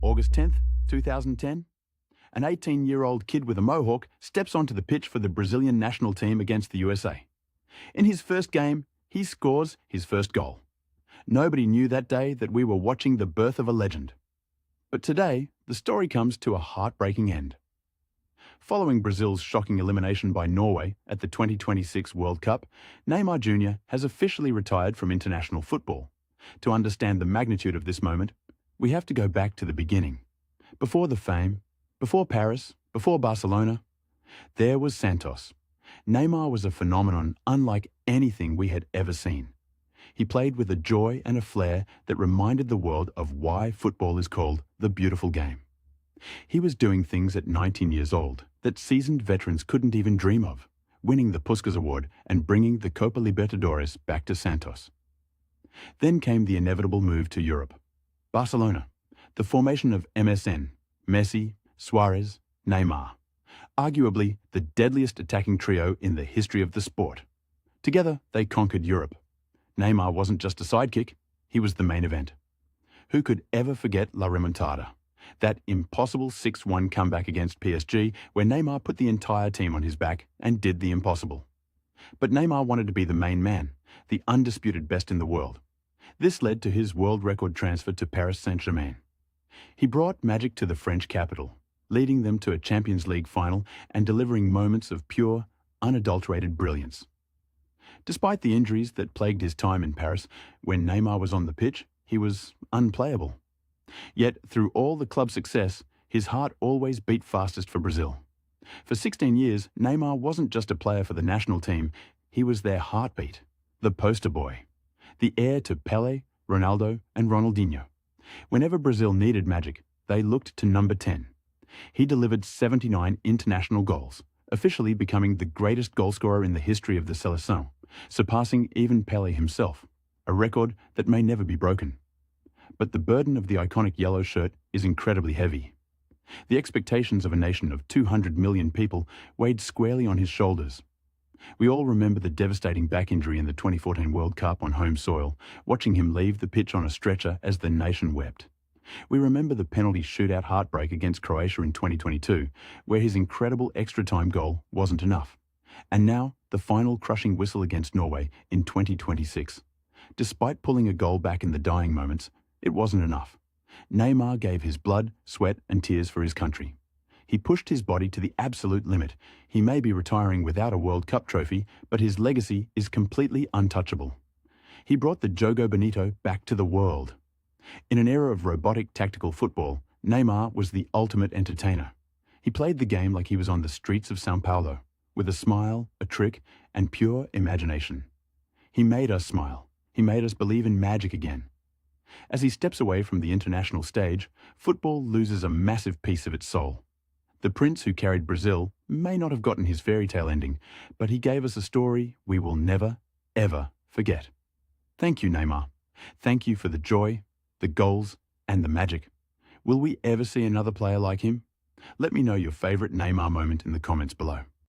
August 10th, 2010. An 18-year-old kid with a mohawk steps onto the pitch for the Brazilian national team against the USA. In his first game, he scores his first goal. Nobody knew that day that we were watching the birth of a legend. But today, the story comes to a heartbreaking end. Following Brazil's shocking elimination by Norway at the 2026 World Cup, Neymar Jr. has officially retired from international football. To understand the magnitude of this moment, we have to go back to the beginning. Before the fame, before Paris, before Barcelona, there was Santos. Neymar was a phenomenon unlike anything we had ever seen. He played with a joy and a flair that reminded the world of why football is called the beautiful game. He was doing things at 19 years old that seasoned veterans couldn't even dream of, winning the Puskas Award and bringing the Copa Libertadores back to Santos. Then came the inevitable move to Europe. Barcelona, the formation of MSN, Messi, Suarez, Neymar. Arguably the deadliest attacking trio in the history of the sport. Together, they conquered Europe. Neymar wasn't just a sidekick, he was the main event. Who could ever forget La Remontada? That impossible 6-1 comeback against PSG where Neymar put the entire team on his back and did the impossible. But Neymar wanted to be the main man, the undisputed best in the world. This led to his world record transfer to Paris Saint-Germain. He brought magic to the French capital, leading them to a Champions League final and delivering moments of pure, unadulterated brilliance. Despite the injuries that plagued his time in Paris, when Neymar was on the pitch, he was unplayable. Yet, through all the club success, his heart always beat fastest for Brazil. For 16 years, Neymar wasn't just a player for the national team, he was their heartbeat, the poster boy, the heir to Pelé, Ronaldo, and Ronaldinho. Whenever Brazil needed magic, they looked to number 10. He delivered 79 international goals, officially becoming the greatest goalscorer in the history of the Seleção, surpassing even Pelé himself, a record that may never be broken. But the burden of the iconic yellow shirt is incredibly heavy. The expectations of a nation of 200 million people weighed squarely on his shoulders. We all remember the devastating back injury in the 2014 World Cup on home soil, watching him leave the pitch on a stretcher as the nation wept. We remember the penalty shootout heartbreak against Croatia in 2022, where his incredible extra-time goal wasn't enough. And now, the final crushing whistle against Norway in 2026. Despite pulling a goal back in the dying moments, it wasn't enough. Neymar gave his blood, sweat, and tears for his country. He pushed his body to the absolute limit. He may be retiring without a World Cup trophy, but his legacy is completely untouchable. He brought the Jogo Bonito back to the world. In an era of robotic tactical football, Neymar was the ultimate entertainer. He played the game like he was on the streets of São Paulo, with a smile, a trick, and pure imagination. He made us smile. He made us believe in magic again. As he steps away from the international stage, football loses a massive piece of its soul. The prince who carried Brazil may not have gotten his fairy tale ending, but he gave us a story we will never, ever forget. Thank you, Neymar. Thank you for the joy, the goals, and the magic. Will we ever see another player like him? Let me know your favorite Neymar moment in the comments below.